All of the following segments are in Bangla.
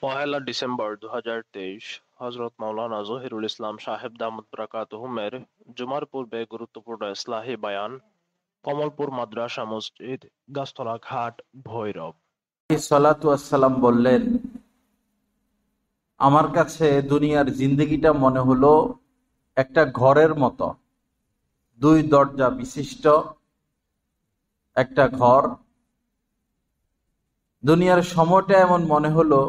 পহেলা ডিসেম্বর 2023 হযরত মাওলানা জহিরুল ইসলাম সাহেব দামত বরকাতুহুমের জুমার পূর্বে গুরুত্বপূর্ণ ইসলাহি বায়ান কমলপুর মাদ্রাসা মসজিদ, গাছতলা ঘাট, ভৈরব। সালাতু আসসালাম বললেন, আমার কাছে দুনিয়ার জিন্দেগিটা মনে হলো একটা ঘরের মতো, দুই দরজা বিশিষ্ট একটা ঘর। দুনিয়ার সময়টা এমন মনে হলো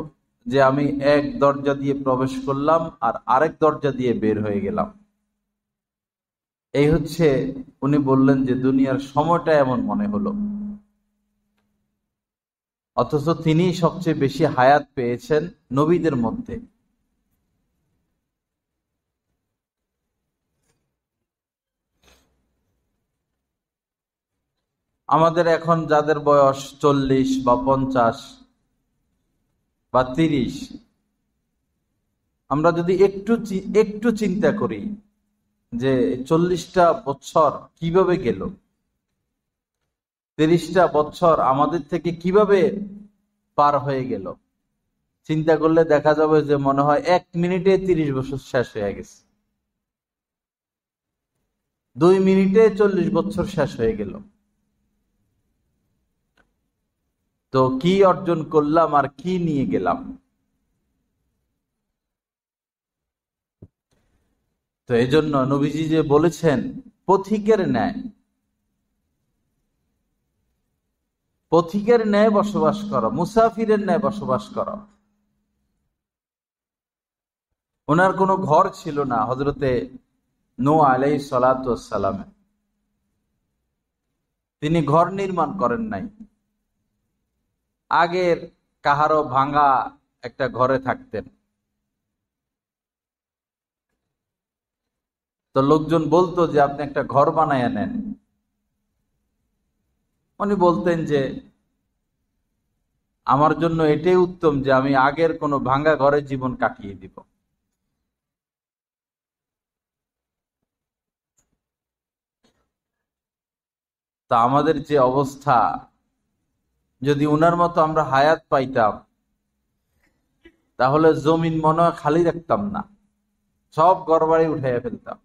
যে আমি এক দরজা দিয়ে প্রবেশ করলাম আর আরেক দরজা দিয়ে বের হয়ে গেলাম। এই হচ্ছে, উনি বললেন যে দুনিয়ার সময়টা এমন মনে হলো, অথচ তিনি সবচেয়ে বেশি হায়াত পেয়েছেন নবীদের মধ্যে। আমাদের এখন যাদের বয়স 40 বা 50 বা 30, আমরা যদি একটু চিন্তা করি যে 40টা বছর কিভাবে গেল, 30টা বছর আমাদের থেকে কিভাবে পার হয়ে গেল, চিন্তা করলে দেখা যাবে যে মনে হয় 1 মিনিটে 30 বছর শেষ হয়ে গেছে, 2 মিনিটে 40 বছর শেষ হয়ে গেল। তো কি অর্জন করলাম আর কি নিয়ে গেলাম? তো এই জন্য নবীজি যে বলেছেন, পথিকের ন্যায়, পথিকের ন্যায় বসবাস করো, মুসাফিরের ন্যায় বসবাস করো। ওনার কোনো ঘর ছিল না হযরতে নূহ আলাইহিস সালাতু ওয়াস সালাম, তিনি ঘর নির্মাণ করেন নাই। আগের কাহারো ভাঙা একটা ঘরে থাকতেন। তো লোকজন বলতো যে আপনি একটা ঘর বানায় নেন। উনি বলতেন যে আমার জন্য এটাই উত্তম যে আমি আগের কোনো ভাঙা ঘরে জীবন কাটিয়ে দিব। তা আমাদের যে অবস্থা, যদি উনার মতো আমরা হায়াত পাইতাম তাহলে জমিন মনে হয় খালি রাখতাম না, সব ঘরবাড়ি উঠাইয়া ফেলতাম।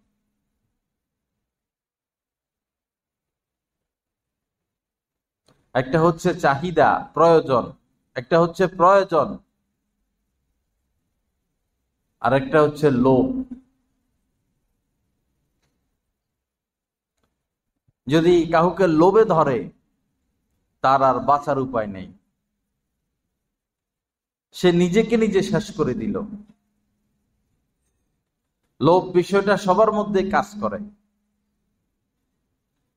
একটা হচ্ছে চাহিদা, প্রয়োজন, একটা হচ্ছে প্রয়োজন, আর একটা হচ্ছে লোভ। যদি কাউকে লোভে ধরে তার আর বাঁচার উপায় নেই, সে নিজেকে নিজে শেষ করে দিল। লোভ বিষয়টা সবার মধ্যে কাজ করে,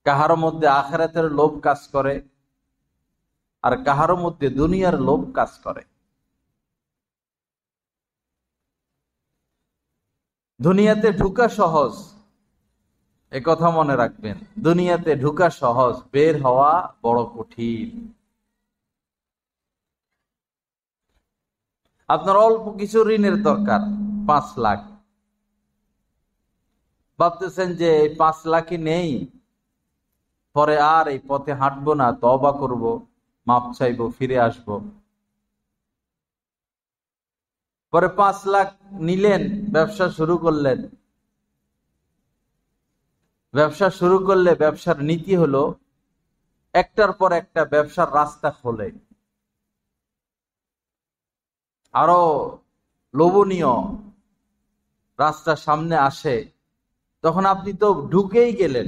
কাহারো মধ্যে আখিরাতের লোভ কাজ করে আর কাহারো মধ্যে দুনিয়ার লোভ কাজ করে। দুনিয়াতে ঢুকা সহজ, কথা মনে রাখবেন, দুনিয়াতে ঢুকা সহজ, বের হওয়া বড় কঠিন। আপনার অল্প কিছু ঋণের দরকার, 5 লাখ, ভাবতেছেন যে এই 5 লাখই নেই, পরে আর এই পথে হাঁটবো না, তওবা করব, মাপ চাইবো, ফিরে আসব। পরে 5 লাখ নিলেন, ব্যবসা শুরু করলেন। ব্যবসা শুরু করলে ব্যবসার নীতি হলো একটার পর একটা ব্যবসার রাস্তা খোলে, আরো লোভনীয় রাস্তা সামনে আসে, তখন আপনি তো ঢুকেই গেলেন।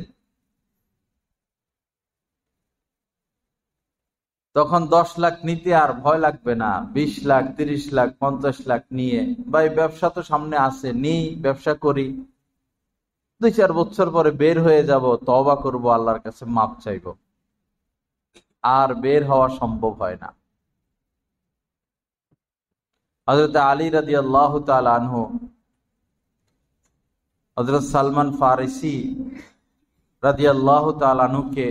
তখন 10 লাখ নিতে আর ভয় লাগবে না, 20 লাখ, 30 লাখ, 50 লাখ নিয়ে, ভাই ব্যবসা তো সামনে আসে, নিই, ব্যবসা করি, 2-4 বছর পরে বের হয়ে যাব, তওবা করব, আল্লাহর কাছে মাপ চাইব। আর বের হওয়া সম্ভব হয় না। হযরত আলী রাদিয়াল্লাহু তাআলা আনহু হযরত সালমান ফারিসি রাদিয়াল্লাহু তাআলা আনহুকে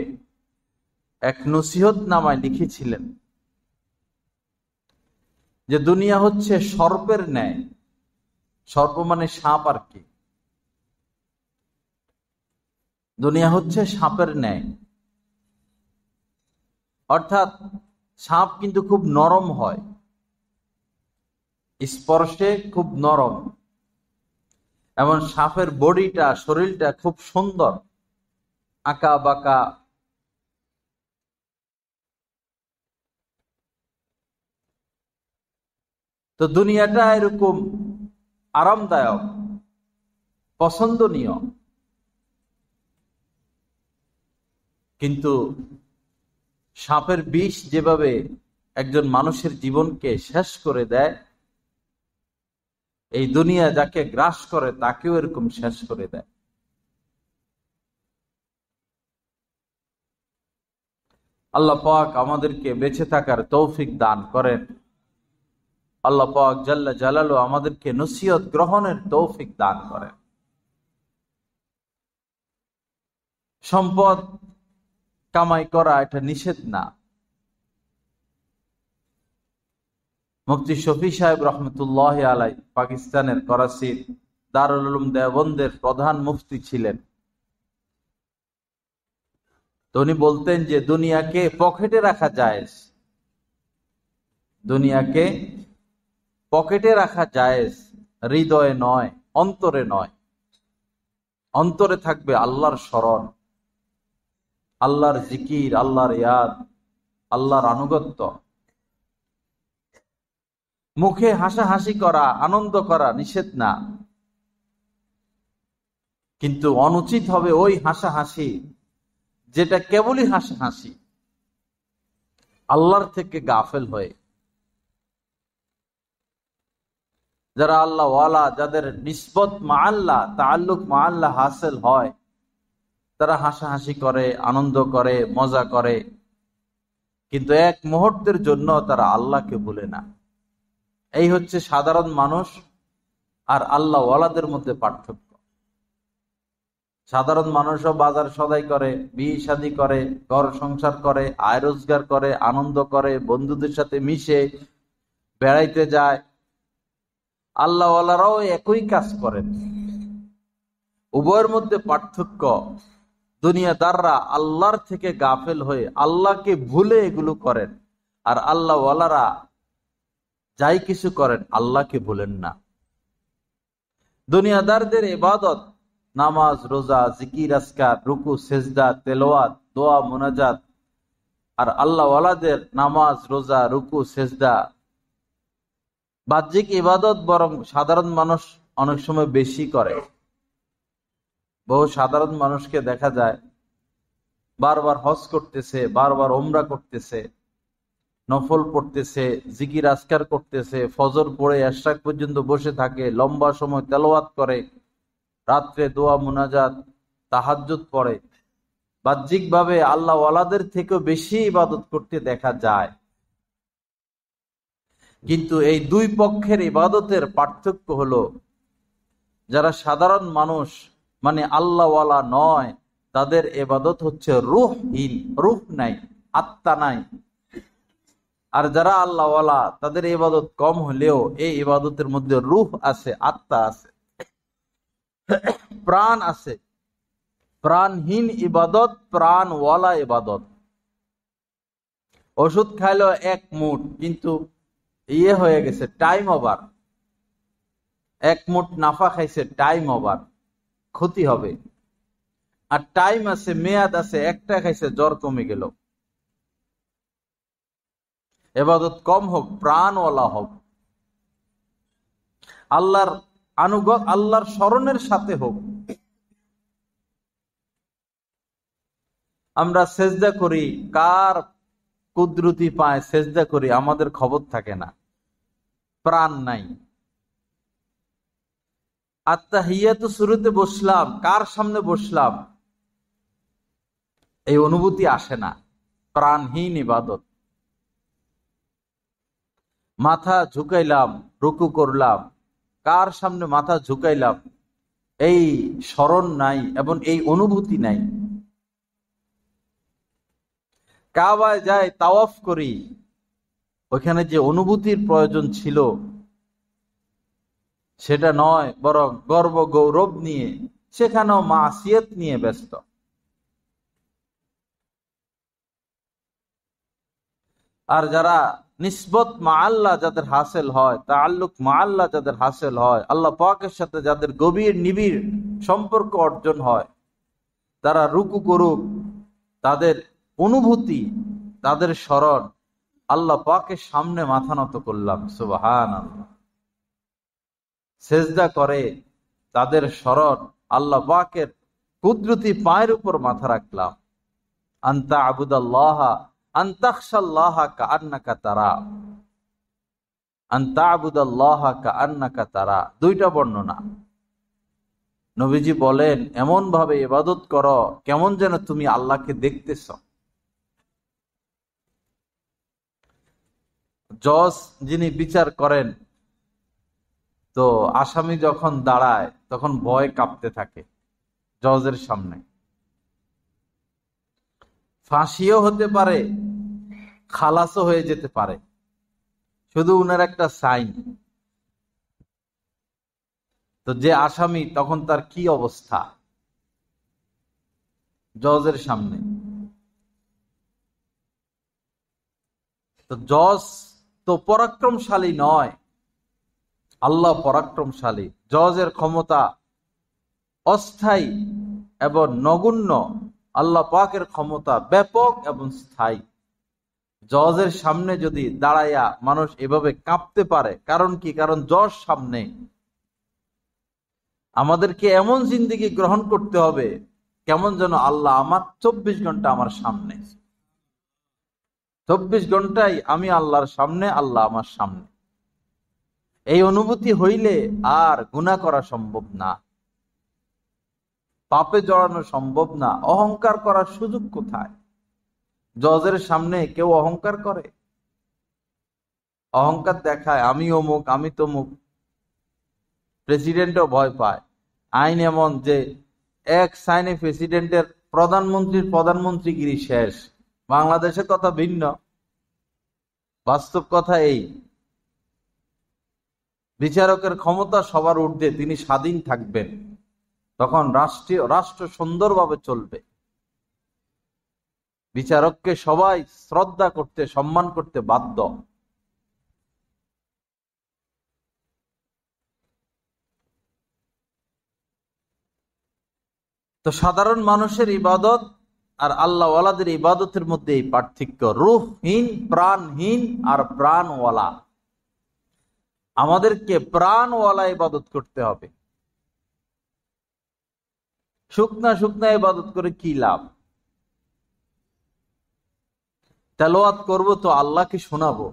এক নসিহত নামায় লিখেছিলেন যে দুনিয়া হচ্ছে সর্পের ন্যায়। সর্প মানে সাপ আর কি। দুনিয়া হচ্ছে সাপের ন্যায়, অর্থাৎ সাপ কিন্তু খুব নরম হয়, স্পর্শে খুব নরম, এবং সাপের বডিটা, শরীরটা খুব সুন্দর, আঁকা বাঁকা। তো দুনিয়াটা এরকম আরামদায়ক, পছন্দনীয়, কিন্তু সাপের বিষ যেভাবে একজন মানুষের জীবনকে শেষ করে দেয়, এই দুনিয়া যাকে গ্রাস করে তাকেও এরকম শেষ করে দেয়। আল্লাহ পাক আমাদেরকে বেঁচে থাকার তৌফিক দান করেন। আল্লাহ পাক জাল্লা জালালু আমাদেরকে নসিহত গ্রহণের তৌফিক দান করেন। সম্পদ কামাই করা এটা নিষেধ না। মুফতি শফি সাহেব রহমতুল্লাহ আলাই পাকিস্তানের করাচির দারুল উলুম দেওবন্দের প্রধান মুফতি ছিলেন। তো উনি বলতেন যে দুনিয়াকে পকেটে রাখা জায়েজ, দুনিয়াকে পকেটে রাখা জায়েজ, হৃদয়ে নয়, অন্তরে নয়। অন্তরে থাকবে আল্লাহর স্মরণ, আল্লাহর জিকির, আল্লাহর ইয়াদ, আল্লাহর আনুগত্য। মুখে হাসাহাসি করা, আনন্দ করা নিষেধ না, কিন্তু অনুচিত হবে ওই হাসাহাসি যেটা কেবলই হাসাহাসি, আল্লাহর থেকে গাফেল হয়ে। যারা আল্লাহ ওয়ালা, যাদের নিসবত মা আল্লাহ, তাআল্লুক মা আল্লাহ হাসিল হয়, তারা হাসাহাসি করে, আনন্দ করে, মজা করে, কিন্তু এক মুহূর্তের জন্য তারা আল্লাহকে ভুলে না। এই হচ্ছে সাধারণ মানুষ আর আল্লাহ ওয়ালাদের মধ্যে পার্থক্য। সাধারণ মানুষও বাজার সদাই করে, বিয়ে শাদী করে, ঘর সংসার করে, আয় রোজগার করে, আনন্দ করে, বন্ধুদের সাথে মিশে বেড়াইতে যায়। আল্লাহ ওয়ালারাও একই কাজ করেন। উভয়ের মধ্যে পার্থক্য, দুনিয়াদাররা আল্লাহর থেকে গাফেল হয়ে আল্লাহকে ভুলে এগুলো করেন, আর আল্লাহ ওয়ালারা যাই কিছু করেন আল্লাহকে ভুলেন না। দুনিয়াদারদের ইবাদত, নামাজ, রোজা, জিকির, আজকার, রুকু, সেজদা, তেলাওয়াত, দোয়া, মুনাজাত, আর আল্লাহ ওয়ালাদের নামাজ, রোজা, রুকু, সেজদা, বাহ্যিক ইবাদত বরং সাধারণ মানুষ অনেক সময় বেশি করে। বহু সাধারণ মানুষকে দেখা যায় বারবার হজ করতেছে, বারবার ওমরা করতেছে, নফল পড়তেছে, জিকির আজকার করতেছে, ফজর পড়ে ইশরাক পর্যন্ত বসে থাকে, লম্বা সময় তেলাওয়াত করে, রাত্রে দোয়া মুনাজাত, তাহাজ্জুদ পড়ে। বাহ্যিকভাবে আল্লাহ ওয়ালাদের থেকেও বেশি ইবাদত করতে দেখা যায়। কিন্তু এই দুই পক্ষের ইবাদতের পার্থক্য হলো, যারা সাধারণ মানুষ মানে আল্লাহ ওয়ালা নয়, তাদের ইবাদত হচ্ছে রূহহীন, রূহ নাই, আত্মা নাই। আর যারা আল্লাহ ওয়ালা, তাদের ইবাদত কম হলেও এই ইবাদতের মধ্যে রূহ আছে, আত্মা আছে, প্রাণ আছে। প্রাণহীন ইবাদত প্রাণওয়ালা ইবাদত। ওষুধ খাইলো এক মুঠ, কিন্তু ইয়ে হয়ে গেছে, টাইম ওভার। এক মুঠ নাফা খাইছে, টাইম ওভার, ক্ষতি হবে। আর টাইম আছে, মেয়াদ আছে, একটা খাইছে, জ্বর কমে গেল। ইবাদত কম হোক, প্রাণওয়ালা হোক, আল্লাহর আল্লাহর স্মরণের সাথে হোক। আমরা সেজদা করি, কার কুদরতি পায় সেজদা করি, আমাদের খবর থাকে না, প্রাণ নাই। আত্তাহিয়াতু শুরুতে বসলাম, কার সামনে বসলাম, এই অনুভূতি আসে না, প্রাণহীন ইবাদত। মাথা ঝুঁকাইলাম, রুকু করলাম, কার সামনে মাথা ঝুঁকাইলাম, এই স্মরণ নাই এবং এই অনুভূতি নাই। কাবায় যাই, তাওয়াফ করি, ওখানে যে অনুভূতির প্রয়োজন ছিল সেটা নয়, বরং গর্ব গৌরব নিয়ে, সেখানেও মাসিয়ত নিয়ে ব্যস্ত। আর যারা নিসবত মা আল্লাহ যাদের হাসিল হয়, তাআল্লুক মা আল্লাহ যাদের হাসিল হয়, আল্লাহ পাকের সাথে যাদের গভীর নিবিড় সম্পর্ক অর্জন হয়, তারা রুকু করুক, তাদের অনুভূতি, তাদের স্মরণ, আল্লাহ পাকের সামনে মাথা নত করলাম, সুবহানাল্লাহ। সেজদা করে, তাদের স্মরণ, আল্লাহ পাকের কুদরতি পায়ের উপর মাথা রাখলাম। আনতা আবুদাল্লাহ আনতাখশাল্লাহ কাআন্নাকা তারা, আনতা আবুদাল্লাহ কাআন্নাকা তারা, দুইটা বর্ণনা। নবীজি বলেন এমন ভাবে ইবাদত করো কেমন যেন তুমি আল্লাহকে দেখতেছ। জজ যিনি বিচার করেন, তো আসামি যখন দাঁড়ায় তখন ভয় কাঁপতে থাকে জজের সামনে। ফাঁসিও হতে পারে, খালাসও হয়ে যেতে পারে, শুধু উনার একটা সাইন। তো যে আসামি তখন তার কি অবস্থা জজের সামনে? তো জজ তো পরাক্রমশালী নয়, আল্লাহ পরাক্রমশালী। জজের ক্ষমতা অস্থায়ী এবং নগণ্য, আল্লাহ পাকের ক্ষমতা ব্যাপক এবং স্থায়ী। জজের সামনে যদি দাঁড়াইয়া মানুষ এভাবে কাঁপতে পারে, কারণ কি? কারণ জজ সামনে। আমাদেরকে এমন জিন্দেগি গ্রহণ করতে হবে কেমন যেন আল্লাহ আমার 24 ঘন্টা আমার সামনে, 24 ঘন্টাই আমি আল্লাহর সামনে, আল্লাহ আমার সামনে। এই অনুভূতি হইলে আর গুনাহ করা সম্ভব না, পাপে জড়ানো সম্ভব না, অহংকার করার সুযোগ কোথায়? জজের সামনে কেউ অহংকার করে? অহংকার দেখায় আমি অমুক, আমি তমুক। প্রেসিডেন্টও ভয় পায়। আইন এমন যে এক সাইনে প্রেসিডেন্টের প্রধানমন্ত্রীর প্রধানমন্ত্রীগিরি শেষ। বাংলাদেশের কথা ভিন্ন, বাস্তব কথা এই, বিচারকের ক্ষমতা সবার ঊর্ধ্বে, তিনি স্বাধীন থাকবেন, তখন রাষ্ট্র সুন্দরভাবে চলবে। বিচারককে সবাই শ্রদ্ধা করতে, সম্মান করতে বাধ্য। তো সাধারণ মানুষের ইবাদত আর আল্লাহ ওয়ালাদের ইবাদতের মধ্যে এই পার্থক্য। রূহহীন, প্রাণহীন আর প্রাণওয়ালা। আমাদেরকে প্রাণওয়ালা ইবাদত করতে হবে। শুকনা শুকনা ইবাদত করে কি লাভ? তেলাওয়াত করব তো আল্লাহকে শোনাবো,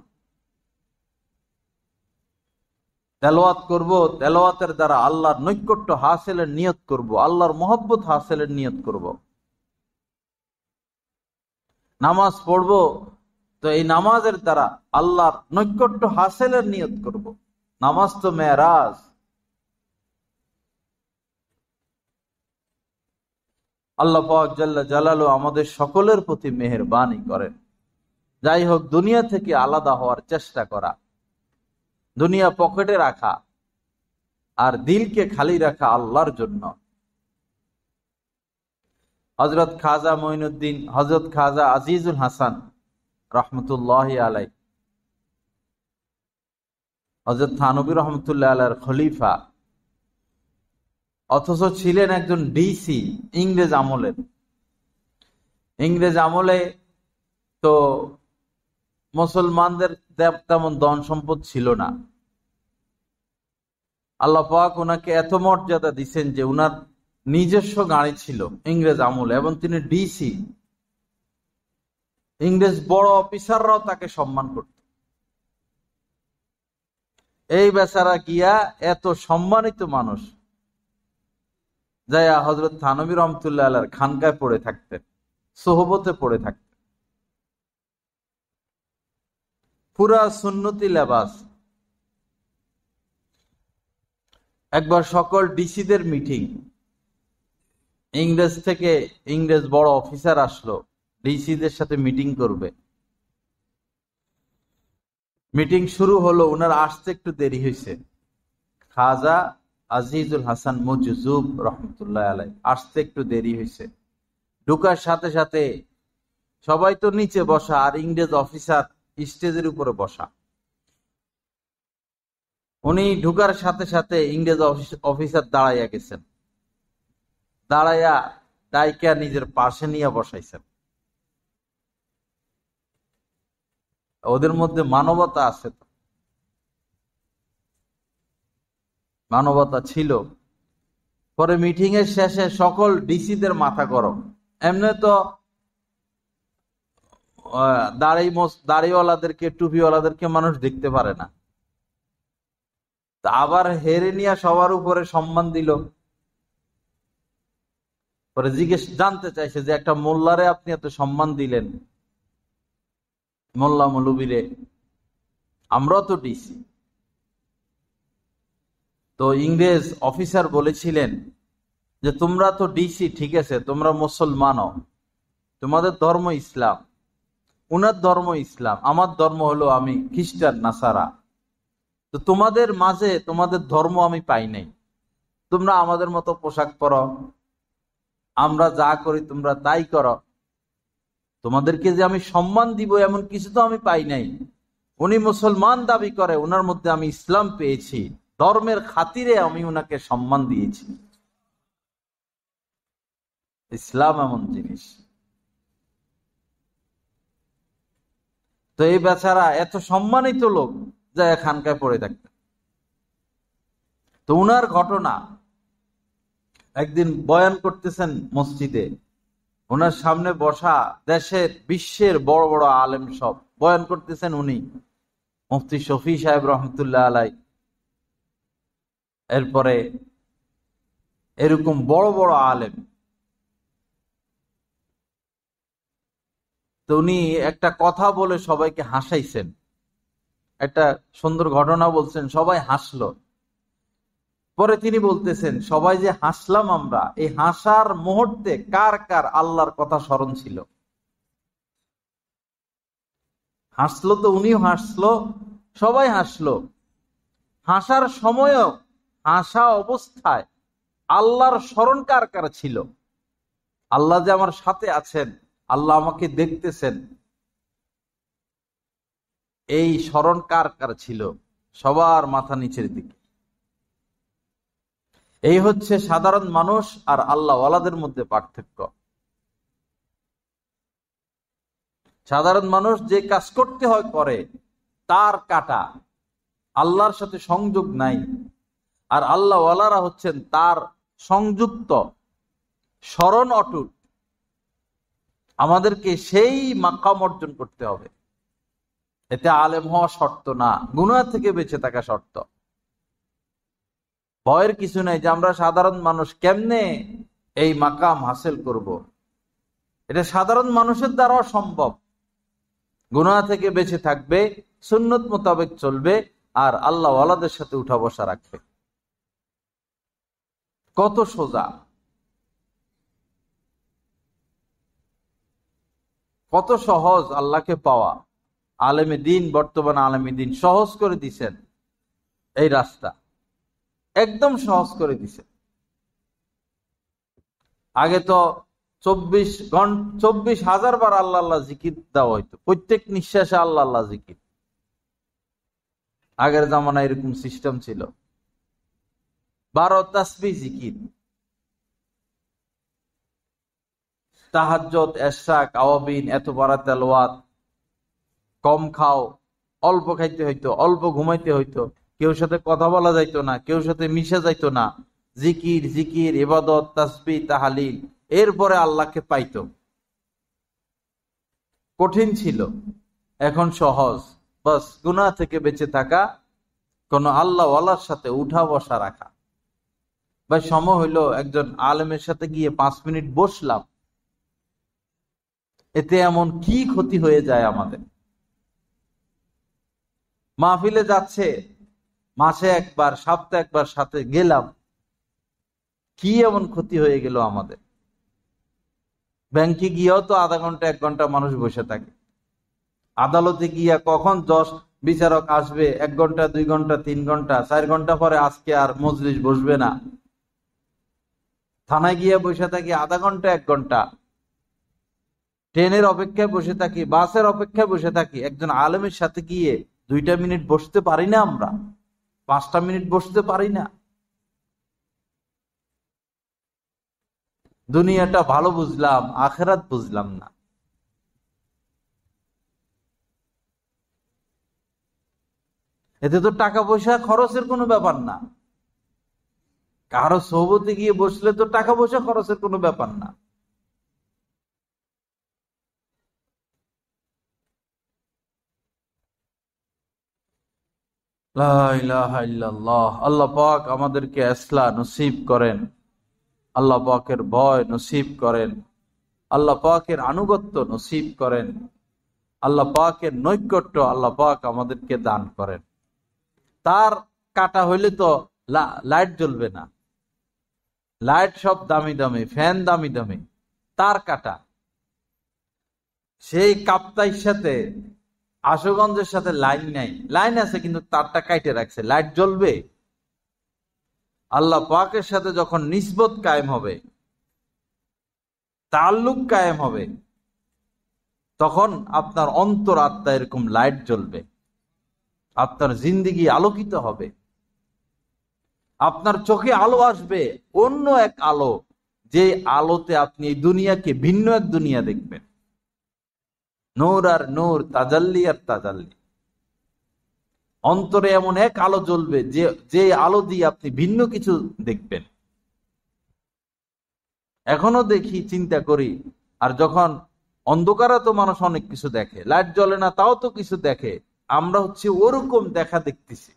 তেলাওয়াত করব, তেলাওয়াতের দ্বারা আল্লাহর নৈকট্য হাসিলের নিয়ত করব, আল্লাহর মহব্বত হাসিলের নিয়ত করব। নামাজ পড়ব তো এই নামাজের দ্বারা আল্লাহর নৈকট্য হাসিলের নিয়ত করব। নামাজ তো মেরাজ। আল্লাহ পাক জাল্লা জালালু আমাদের সকলের প্রতি মেহেরবানি করেন। যাই হোক, দুনিয়া থেকে আলাদা হওয়ার চেষ্টা করা, দুনিয়া পকেটে রাখা আর দিলকে খালি রাখা আল্লাহর জন্য। হযরত খাজা মঈনুদ্দিন, হযরত খাজা আজিজুল হাসান রহমতুল্লাহি আলাই, হযরত থানবী রহমতুল্লাহ আলাইহির খলিফা, অথচ ছিলেন একজন ডিসি ইংরেজ আমলের। ইংরেজ আমলে তো মুসলমানদের তেমন ধন সম্পদ ছিল না। আল্লাহ পাক ওনাকে এত মর্যাদা দিচ্ছেন যে উনার নিজস্ব গাড়ি ছিল ইংরেজ আমলে, এবং তিনি ডিসি। ইংরেজ বড় অফিসাররাও তাকে সম্মান করত। এই বেচারা গিয়া এত সম্মানিত মানুষ যাইয়া হযরত থানবী রহমতুল্লাহ আলাইহির খানকায় পড়ে থাকতেন, সোহবতে পড়ে থাকতেন। পুরা সুন্নতি লেবাস। একবার সকল ডিসিদের মিটিং, ইংরেজ থেকে ইংরেজ বড় অফিসার আসলো, ডিসিদের সাথে মিটিং করবে। মিটিং শুরু হলো, উনার আসতে একটু দেরি হয়েছে। খাজা আজিজুল হাসান মজজুব রহমতুল্লাহ আলাই আসতে একটু দেরি হয়েছে। ঢুকার সাথে সাথে সবাই তো নিচে বসা, আর ইংরেজ অফিসার স্টেজের উপরে বসা। উনি ঢুকার সাথে সাথে ইংরেজ অফিসার দাঁড়াইয়া গেছেন, দাঁড়াইয়া ডাইকা নিজের পাশে নিয়ে বসাইছেন। ওদের মধ্যে মানবতা আছে তো, মানবতা ছিল। পরে মিটিং এর শেষে সকল ডিসিদের মাথা গরম। এমনি তো দাড়িওয়ালাদেরকে, টুপিওয়ালাদেরকে মানুষ দেখতে পারে না, আবার হেরে নিয়ে সবার উপরে সম্মান দিল। পরে জানতে চাইছে যে একটা মোল্লারে আপনি এত সম্মান দিলেন, মোল্লা মৌলবীরে, আমরাও তো ডিসি। তো ইংরেজ অফিসার বলেছিলেন যে তোমরা তো ডিসি, ঠিক আছে, তোমরা মুসলমানও, তোমাদের ধর্ম ইসলাম, উনার ধর্ম ইসলাম, আমার ধর্ম হলো আমি খ্রিস্টান নাসারা, তো তোমাদের মাঝে তোমাদের ধর্ম আমি পাই নাই। তোমরা আমাদের মতো পোশাক পরো, আমরা যা করি তোমরা তাই করো, তোমাদেরকে যে আমি সম্মান দিব এমন কিছু তো আমি পাই নাই। উনি মুসলমান দাবি করে, ওনার মধ্যে আমি ইসলাম পেয়েছি, ধর্মের খাতিরে আমি ওনাকে সম্মান দিয়েছি। ইসলাম এমন জিনিস। তো এই বেচারা এত সম্মানিত লোক যা খানকায় পড়ে থাকতেন। তো উনার ঘটনা, একদিন বয়ান করতেছেন মসজিদে, ওনার সামনে বসা দেশের বিশ্বের বড় বড় আলেম সব বয়ান করতেছেন। উনি মুফতি শফি সাহেব রহমতুল্লাহ আলাই, এরপরে এরকম বড় বড় আলেম। তো উনি একটা কথা বলে সবাইকে হাসাইছেন, একটা সুন্দর ঘটনা বলছেন, সবাই হাসলো। পরে তিনি বলতেছেন, সবাই যে হাসলাম আমরা, এই হাসার মুহূর্তে কার কার আল্লাহর কথা স্মরণ ছিল? হাসলো তো উনিও হাসলো, সবাই হাসলো। হাসার সময়ও, হাসা অবস্থায় আল্লাহর স্মরণ কার কার ছিল? আল্লাহ যে আমার সাথে আছেন, আল্লাহ আমাকে দেখতেছেন, এই স্মরণ কার কার ছিল? সবার মাথা নিচের দিকে। এই হচ্ছে সাধারণ মানুষ আর আল্লাহ ওয়ালাদের মধ্যে পার্থক্য। সাধারণ মানুষ যে কাজ করতে হয় করে, তার কাটা, আল্লাহর সাথে সংযোগ নাই। আর আল্লাহ ওয়ালারা হচ্ছেন তার সংযুক্ত, স্মরণ অটুট। আমাদেরকে সেই মাকাম অর্জন করতে হবে। এতে আলেম হওয়া শর্ত না, গুনাহ থেকে বেঁচে থাকা শর্ত। ভয়ের কিছু নাই যে আমরা সাধারণ মানুষ, কেমনে এই মাকাম হাসিল করব। এটা সাধারণ মানুষের দ্বারাও সম্ভব। গুনাহ থেকে বেঁচে থাকবে, সুন্নত মোতাবেক চলবে, আর আল্লাহ ওয়ালাদের সাথে উঠা বসা রাখবে। কত সোজা, কত সহজ আল্লাহকে পাওয়া। আলেমে দিন, বর্তমান আলেমে দিন সহজ করে দিছেন এই রাস্তা, একদম সহজ করে দিছেন। আগে তো 24,000 বার আল্লাহ আল্লাহ জিকির দেওয়া হইতো, প্রত্যেক নিঃশ্বাসে আল্লাহ আল্লাহ জিকির। আগের জামানায় এরকম সিস্টেম ছিল। 12 তাসবিহ জিকির, তাহাজ্জুদ, ইশরাক, আওয়াবিন, এত পারা তেলাওয়াত। কম খাও, অল্প খাইতে হইতো, অল্প ঘুমাইতে হইতো, কেউ সাথে কথা বলা যাইতো না, কেউ সাথে মিশে যাইতো না। জিকির জিকির, ইবাদত, তাসবিহ, তাহলিল, এরপরে আল্লাহকে পাইতো। কঠিন ছিল, এখন সহজ। বাস গুনাহ থেকে বেঁচে থাকা, কোন আল্লাহ ওয়ালার সাথে উঠা বসা রাখা। ভাই সময় হইলো, একজন আলেমের সাথে গিয়ে 5 মিনিট বসলাম, এতে এমন কি ক্ষতি হয়ে যায় আমাদের? মাহফিলে যাচ্ছে, মাসে একবার, সপ্তাহে একবার সাথে গেলাম, কি এমন ক্ষতি হয়ে গেল আমাদের? ব্যাংকে গিয়েও তো আধা ঘন্টা 1 ঘন্টা মানুষ বসে থাকে। আদালতে গিয়া কখন জজ বিচারক আসবে, 1 ঘন্টা 2 ঘন্টা 3 ঘন্টা 4 ঘন্টা পরে আজকে আর মজলিস বসবে না। থানায় গিয়ে বসে থাকি আধা ঘন্টা 1 ঘন্টা। ট্রেনের অপেক্ষায় বসে থাকি, বাসের অপেক্ষায় বসে থাকি, একজন আলেমের সাথে গিয়ে 2 মিনিট বসতে পারি না? আমরা 5 মিনিট বসতে পারি না? দুনিয়াটা ভালো বুঝলাম, আখেরাত বুঝলাম না। এতে তো টাকা পয়সা খরচের কোনো ব্যাপার না। কারো সোহবতে গিয়ে বসলে তো টাকা পয়সা খরচের কোনো ব্যাপার না। লা ইলাহা ইল্লাল্লাহ। আল্লাহ পাক আমাদেরকে ইসলাম নসিব করেন, আল্লাহ পাকের ভয় নসিব করেন, আল্লাহ পাকের আনুগত্য নসিব করেন, আল্লাহ পাকের নৈকট্য আল্লাহ পাক আমাদেরকে দান করেন। তার কাটা হইলে তো লাইট জ্বলবে না। লাইট সব দামি দামি, ফ্যান দামি দামি, তার কাটা। সেই কাপ্তাইয়ের সাথে আশুগঞ্জের সাথে লাইন নাই, লাইন আছে কিন্তু তারটা কাইটে রাখছে, লাইট জ্বলবে? আল্লাহ পাকের সাথে যখন নিসবত কায়েম হবে, তাল্লুক কায়েম হবে, তখন আপনার অন্তর আত্মা এরকম লাইট জ্বলবে, আপনার জিন্দেগি আলোকিত হবে, আপনার চোখে আলো আসবে, অন্য এক আলো, যে আলোতে আপনি এই দুনিয়াকে ভিন্ন এক দুনিয়া দেখবেন। নূর আর নূর, তাজাল্লি আর তাজাল্লি। অন্তরে এমন এক আলো জ্বলবে যে আলো দিয়ে আপনি ভিন্ন কিছু দেখবেন। এখনো দেখি, চিন্তা করি, আর যখন অন্ধকারে তো মানুষ অনেক কিছু দেখে, লাইট জ্বলে না তাও তো কিছু দেখে, আমরা হচ্ছে ওরকম দেখা দেখতেছি।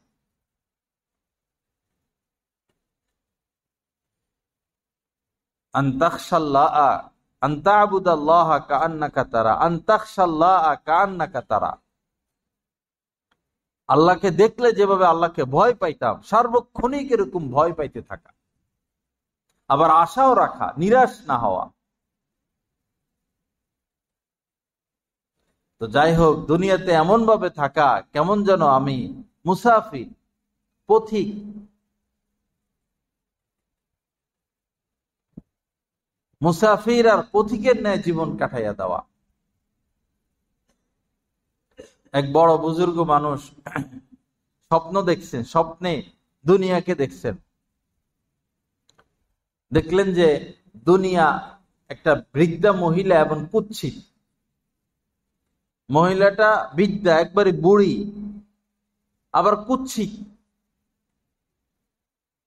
আল্লাহকে দেখলে যেভাবে আল্লাহকে ভয় পাইতাম, সার্বক্ষণিক এরকম ভয় পাইতে থাকা, আবার আশাও রাখা, নিরাশ না হওয়া। তো যাই হোক, দুনিয়াতে এমন ভাবে থাকা কেমন যেন আমি মুসাফির, পথিক। মুসাফির আর পথিকের ন্যায় জীবন কাটাইয়া দেওয়া। এক বড় বুজুর্গ মানুষ স্বপ্ন দেখছেন, স্বপ্নে দুনিয়াকে দেখছেন। দেখলেন যে দুনিয়া একটা বৃদ্ধা মহিলা এবং কুৎসিত। মহিলাটা বৃদ্ধা, একবারে বুড়ি, আবার কুৎসিত,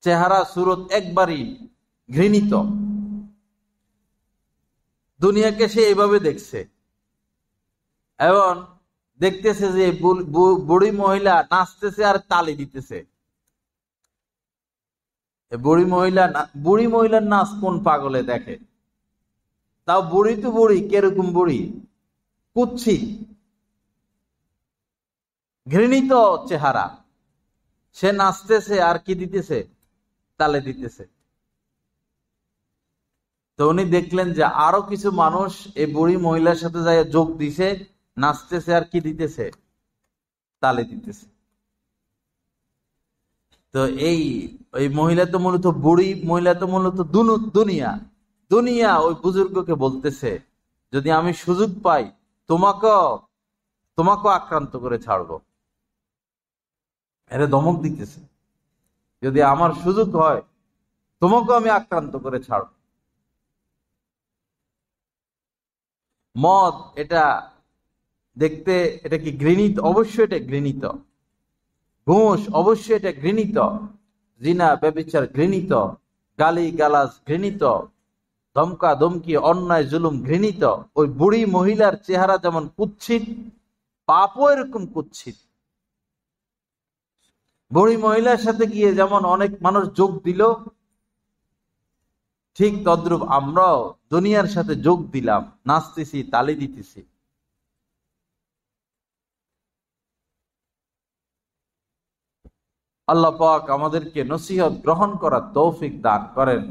চেহারা সুরত একবারই ঘৃণিত। দুনিয়াকে সে এইভাবে দেখছে এবং দেখতেছে যে বুড়ি মহিলা নাচতেছে আর তালি দিতেছে। বুড়ি মহিলার নাচ কোন পাগলে দেখে? তাও বুড়ি তো বুড়ি, কিরকম বুড়ি? কুৎসিত, ঘৃণিত চেহারা। সে নাচতেছে আর কি দিতেছে? তালে দিতেছে। তো উনি দেখলেন যে আরো কিছু মানুষ এই বুড়ি মহিলার সাথে যাই যোগ দিছে, নাচতেছে আর কি দিতেছে? তালে দিতেছে। তো এই মহিলা তো মূলত বুড়ি মহিলা, তো মূলত দুনিয়া দুনিয়া ওই বুজুর্গকে বলতেছে, যদি আমি সুযোগ পাই তোমাকেও আক্রান্ত করে ছাড়বো। এরা ধমক দিতেছে, যদি আমার সুযোগ হয় তোমাকেও আমি আক্রান্ত করে ছাড়ব। মদ এটা দেখতে, এটা কি ঘৃণিত? অবশ্যই এটা ঘৃণিত। ঘুষ অবশ্যই এটা ঘৃণিত। জিনা ব্যভিচার ঘৃণিত। গালি গালাজ ঘৃণিত। ধমকা ধমকি, অন্যায় জুলুম ঘৃণিত। ওই বুড়ি মহিলার চেহারা যেমন কুৎসিত, পাপও এরকম কুৎসিত। বুড়ি মহিলার সাথে গিয়ে যেমন অনেক মানুষ যোগ দিল, ঠিক তদ্রূপ আমরাও দুনিয়ার সাথে যোগ দিলাম, নাচতেছি, তালি দিতেছি। আল্লাহ পাক আমাদেরকে নসিহত গ্রহণ করার তৌফিক দান করেন।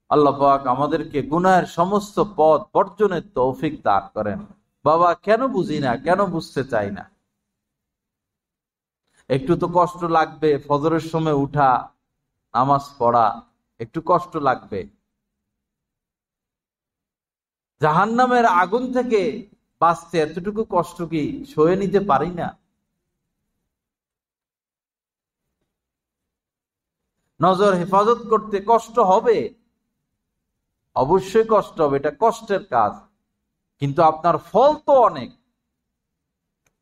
আল্লাহ পাক আমাদেরকে গুনাহের সমস্ত পথ বর্জনের তৌফিক দান করেন। বাবা, কেন বুঝি না, কেন বুঝতে চাই না? একটু তো কষ্ট লাগবে, ফজরের সময় উঠা, নামাজ পড়া, একটু কষ্ট লাগবে। জাহান্নামের আগুন থেকে বাঁচতে এতটুকু কষ্ট কি সয়ে নিতে পারি না? নজর হেফাজত করতে কষ্ট হবে, অবশ্যই কষ্ট হবে, এটা কষ্টের কাজ, কিন্তু আপনার ফল তো অনেক,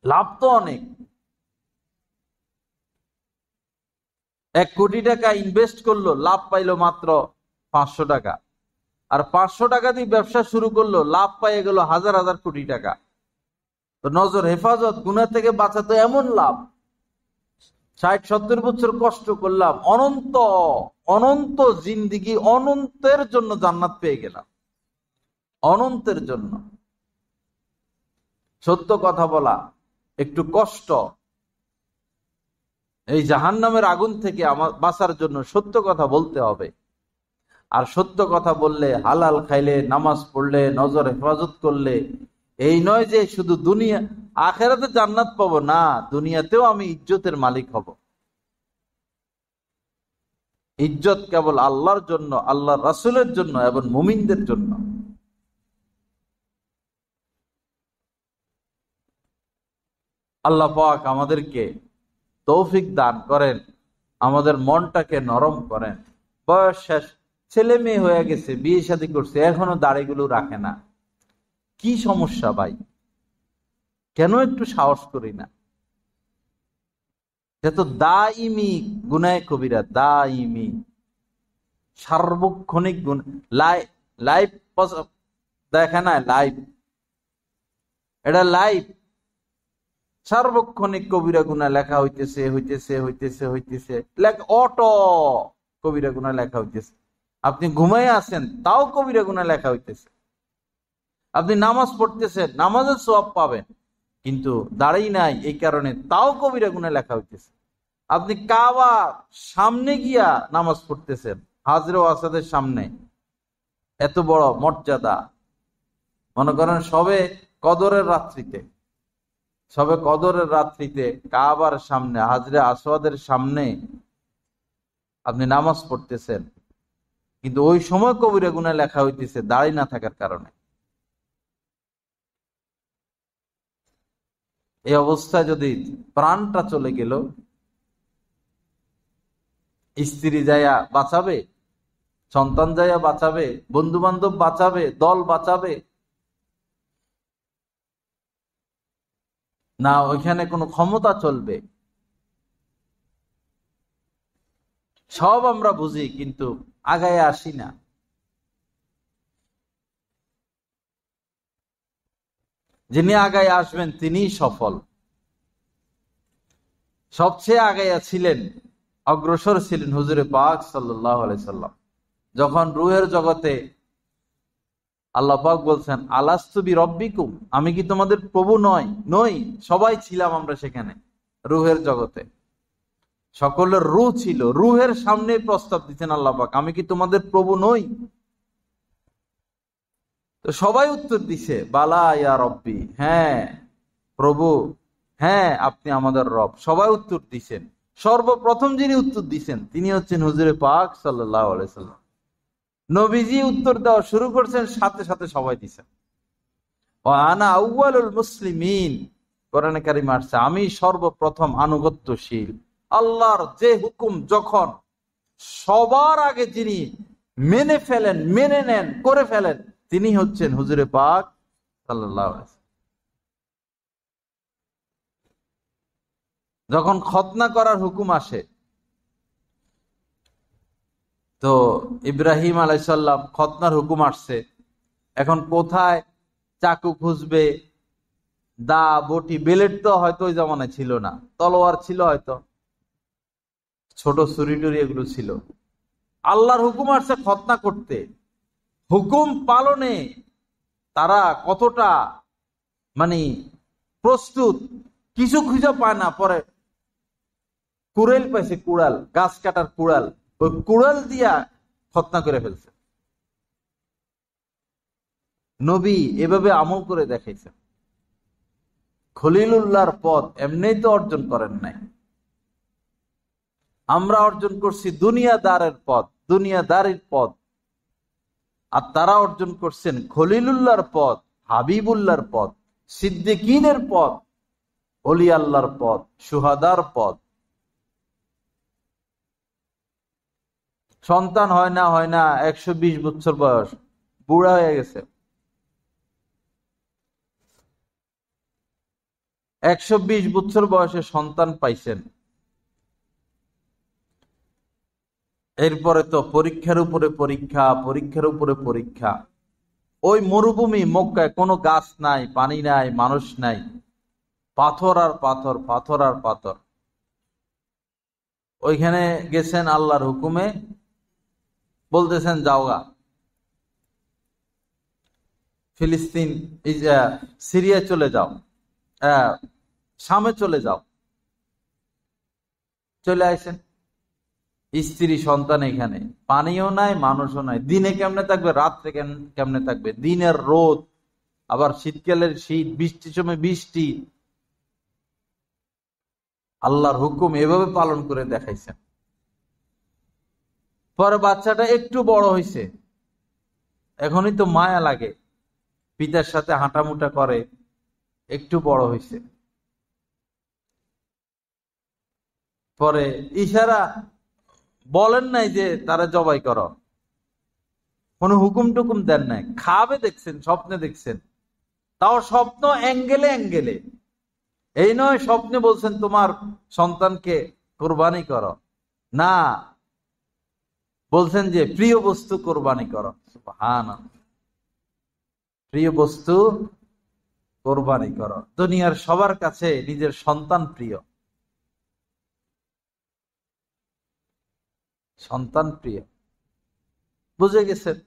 লাভ তো অনেক। 1 কোটি টাকা ইনভেস্ট করলো, লাভ পাইলো মাত্র 500 টাকা, আর 500 টাকা দিয়ে ব্যবসা শুরু করলো, লাভ পাইয়ে গেল হাজার হাজার কোটি টাকা। তো নজর হেফাজত, গুনাহ থেকে বাঁচা তো এমন লাভ। 60-70 বছর কষ্ট করলাম, অনন্ত অনন্ত জিন্দিগি, অনন্তের জন্য জান্নাত পেয়ে গেলাম, অনন্তের জন্য। সত্য কথা বলা একটু কষ্ট, এই জাহান্নামের আগুন থেকে আমার বাঁচার জন্য সত্য কথা বলতে হবে। আর সত্য কথা বললে, হালাল খাইলে, নামাজ পড়লে, নজর হেফাজত করলে, এই নয় যে শুধু দুনিয়া আখেরাতে জান্নাত পাবো, না, দুনিয়াতেও আমি ইজ্জতের মালিক হব। ইজ্জত কেবল আল্লাহর জন্য, আল্লাহর রাসূলের জন্য এবং মুমিনদের জন্য। আল্লাহ পাক আমাদেরকে তৌফিক দান করেন, আমাদের মনটাকে নরম করেন। বয়স শেষ, ছেলে মেয়ে হয়ে গেছে, বিয়ে শাদী করছে, এখনো দাড়িগুলো রাখে না, কি সমস্যা ভাই? কেন একটু সাহস করি না? এটা তো দাইমি গুনাহে কবিরা, দাইমি সার্বক্ষণিক গুণ। লাইভ দেখে না, লাইভ, এটা লাইভ, সার্বক্ষণিক কবিরা গুনাহ লেখা হইতেছে হইতেছে হইতেছে হইতেছে, অটো কবিরা গুনাহ লেখা হইতেছে। আপনি ঘুমাই আছেন, তাও কবিরা গুনাহ লেখা হইতেছে। আপনি নামাজ পড়তেছেন, নামাজের সওয়াব পাবেন, কিন্তু দাঁড়াই নাই এই কারণে, তাও কবিরা গুনাহ লেখা হইতেছে। আপনি কাবার সামনে গিয়া নামাজ পড়তেছেন, হাজরে ও আসাদের সামনে, এত বড় মর্যাদা। মনে করেন সবে কদরের রাত্রিতে কাবার সামনে, হাজরে আসওয়াদের সামনে আপনি নামাজ পড়তেছেন, কিন্তু ওই সময় কবিরা গুনাহ লেখা হইতেছে দাঁড়িয়ে না থাকার কারণে। এই অবস্থায় যদি প্রাণটা চলে গেল, স্ত্রী যাইয়া বাঁচাবে, সন্তান যাইয়া বাঁচাবে, বন্ধু বান্ধব বাঁচাবে, দল বাঁচাবে না, ওইখানে কোনো ক্ষমতা চলবে? সব আমরা বুঝি, কিন্তু আগায় আসি না। যিনি আগায় আসবেন তিনিই সফল। সবচেয়ে আগাইয়া ছিলেন, অগ্রসর ছিলেন হুজুরে পাক সাল্লাল্লাহু আলাইহি সাল্লাম। যখন রূহের জগতে আল্লাহ পাক বলছেন, আলাস্তু বিরব্বিকুম, আমি কি তোমাদের প্রভু নই? সবাই ছিলাম আমরা সেখানে রূহের জগতে, সকলের রূহ ছিল, রূহের সামনে প্রস্তাব দিচ্ছেন আল্লাহ পাক, আমি কি তোমাদের প্রভু নই? তো সবাই উত্তর দিছে, বালা ইয়া রব্বি, হ্যাঁ প্রভু, হ্যাঁ আপনি আমাদের রব। সবাই উত্তর দিছেন। সর্বপ্রথম যিনি উত্তর দিছেন তিনি হচ্ছেন হুজুরে পাক সাল্লাল্লাহু আলাইহি সাল্লাম। নবীজি উত্তর দেওয়া শুরু করছেন, সাথে সাথে সবাই দিছেন। আনা আউয়ালুল মুসলিমিন, কোরআনে কারিমে আসছে, আমি সর্বপ্রথম আনুগত্যশীল। আল্লাহর যে হুকুম যখন সবার আগে যিনি মেনে ফেলেন, মেনে নেন, করে ফেলেন, তিনি হচ্ছেন হুজুরে পাক সাল্লাল্লাহু আলাইহি সাল্লাম। যখন খতনা করার হুকুম আসে, তো ইব্রাহিম আলাইহিস সালাম খতনার হুকুম আসছে, এখন কোথায় চাকু খুঁজবে, দা বটি, বেলেট তো হয়তো ওই জামানায় ছিল না, তলোয়ার ছিল হয়তো, ছোট ছুরি টুরি এগুলো ছিল। আল্লাহর হুকুম আসছে খতনা করতে, হুকুম পালনে তারা কতটা মানে প্রস্তুত, কিছু খুঁজে পায় না। পরে কুড়াল পাইছে, কুড়াল, গাছ কাটার কুড়াল, ওই কুড়াল দিয়া খতনা করে ফেলছে। নবী এভাবে আমল করে দেখাইছে। খলিলুল্লাহর পদ এমনি তো অর্জন করেন নাই, আমরা অর্জন করছি দুনিয়াদারের পদ, দুনিয়াদারির পদ। আর তারা অর্জন করছেন খলিলুল্লাহর পথ, হাবিবুল্লাহর পথ, সিদ্দিকিনের পথ, ওলি আল্লাহর পথ, সুহাদার পথ। সন্তান হয় না 120 বছর বয়স, বুড়া হয়ে গেছে। 120 বছর বয়সে সন্তান পাইছেন। এরপরে তো পরীক্ষার উপরে পরীক্ষা, পরীক্ষার উপরে পরীক্ষা। ওই মরুভূমি মক্কায় কোনো গাছ নাই, পানি নাই, মানুষ নাই, পাথর আর পাথর, পাথর আর পাথর। ওইখানে গেছেন আল্লাহর হুকুমে, বলতেছেন যাওগা ফিলিস্তিন, সিরিয়া চলে যাও, শামে চলে যাও। চলে আসেন, স্ত্রী সন্তান এখানে, পানিও নাই, মানুষও নাই। দিনে কেমনে থাকবে, রাত্রে কেমনে থাকবে? দিনের রোদ, আবার শীতকালের শীত, বৃষ্টির সময় বৃষ্টি। আল্লাহর হুকুম এভাবে পালন করে দেখাইছেন। পরে বাচ্চাটা একটু বড় হয়েছে, এখনই তো মায়া লাগে, পিতার সাথে হাঁটামুটা করে, একটু বড় হয়েছে। পরে ইশারা, বলেন নাই যে তারা জবাই করো, কোনো হুকুম টুকুম দেন নাই। খাবে দেখছেন, স্বপ্নে দেখছেন, তাও স্বপ্ন অ্যাঙ্গেলে অ্যাঙ্গেলে। এই নয় স্বপ্নে বলছেন তোমার সন্তানকে কোরবানি করো, না, বলছেন যে প্রিয় বস্তু কোরবানি করো। সুবহানাল্লাহ, প্রিয় বস্তু কোরবানি করো। দুনিয়ার সবার কাছে নিজের সন্তান প্রিয়, সন্তান প্রিয়। বুঝে গেছেন?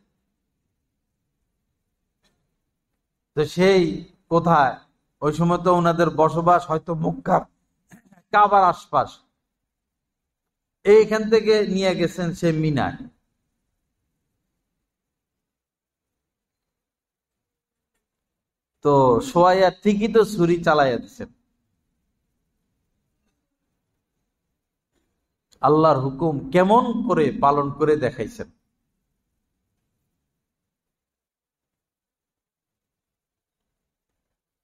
তো সেই কোথায়, ওই সময় তো ওনাদের বসবাস হয়তো মক্কার কাবার আশপাশ। এইখান থেকে নিয়ে গেছেন সে মিনায়। তো সোয়াইয়া ঠিকই তো ছুরি চালাইয়া দিচ্ছেন। আল্লাহর হুকুম কেমন করে পালন করে দেখাইছেন।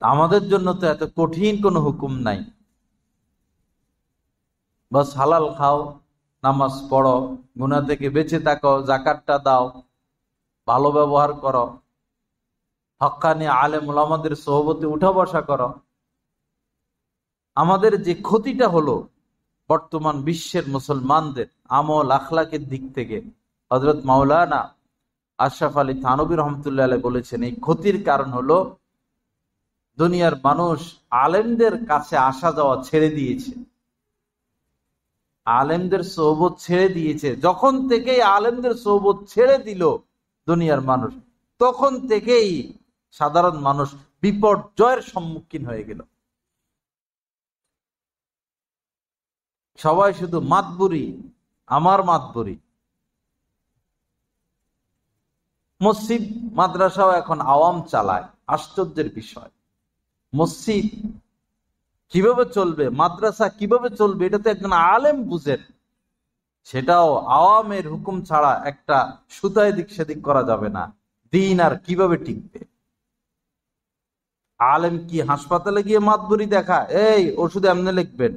আমাদের জন্য তো এত কঠিন কোনো হুকুম নাই। বাস হালাল খাও, নামাজ পড়ো, গুনাহ থেকে বেঁচে থাকো, যাকাতটা দাও, ভালো ব্যবহার করো, হক্কানি আলেম ওলামাদের সোহবতে উঠা বসা করো। আমাদের যে ক্ষতিটা হলো বর্তমান বিশ্বের মুসলমানদের আমল আখলাকের দিক থেকে, হযরত মাওলানা আশরাফ আলী থানভী রহমতুল্লাহ আলাইহি বলেছেন, এই ক্ষতির কারণ হলো দুনিয়ার মানুষ আলেমদের কাছে আসা যাওয়া ছেড়ে দিয়েছে, আলেমদের সোহবত ছেড়ে দিয়েছে। যখন থেকেই আলেমদের সোহবত ছেড়ে দিল দুনিয়ার মানুষ, তখন থেকেই সাধারণ মানুষ বিপর্যয়ের সম্মুখীন হয়ে গেল। সবাই শুধু মাতবুরি, আমার মাতবুরি। মসজিদ মাদ্রাসাও এখন আওয়াম চালায়, আশ্চর্যের বিষয়। মসজিদ কিভাবে চলবে, মাদ্রাসা কিভাবে চলবে, এটা তো একজন আলেম বুঝেন। সেটাও আওয়ামের হুকুম ছাড়া একটা সুতা এদিক সেদিক করা যাবে না। দিন আর কিভাবে টিকবে? আলেম কি হাসপাতালে গিয়ে মাতবুরি দেখা, এই ওষুধ এমনি লিখবেন,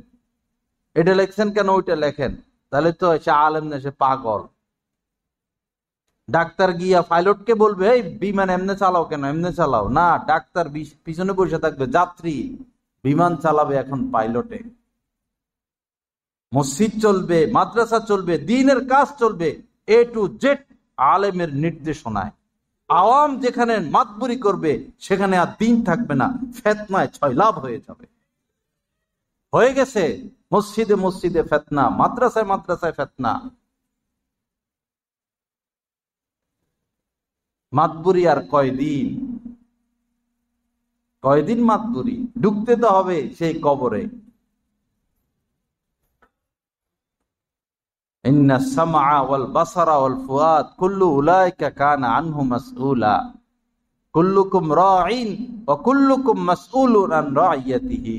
এটা লেখছেন কেন, ওইটা লেখেন, তাহলে তো সে আলেম না, সে পাগল। ডাক্তার গিয়া পাইলটকে বলবে এই বিমান এমনে চালাও কেন, এমনে চালাও না, ডাক্তার পিছনে বসে থাকবে, যাত্রী বিমান চালাবে এখন পাইলটে। মসজিদ চলবে, মাদ্রাসা চলবে, দ্বীনের কাজ চলবে এ টু জেড আলেমের নির্দেশনায়। আওয়াম যেখানে মাতবুরি করবে সেখানে আর দ্বীন থাকবে না, ফিতনায় ছয়লাভ হয়ে যাবে। হয়ে গেছে, মসজিদে মসজিদে ফিতনা, মাদ্রাসায় মাদ্রাসায় ফিতনা। মাতবুরি আর কয়দিন, কয়দিন মাতবুরি? ঢুকতে তো হবে সেই কবরে। ইন্না সামআ ওয়াল বাসারা ওয়াল ফুআদ কুল্লু উলাইকা কানা আনহু মাসউলা কুল্লুকুম রাঈন ওয়া কুল্লুকুম মাসউলুন আন রাইয়াতিহি।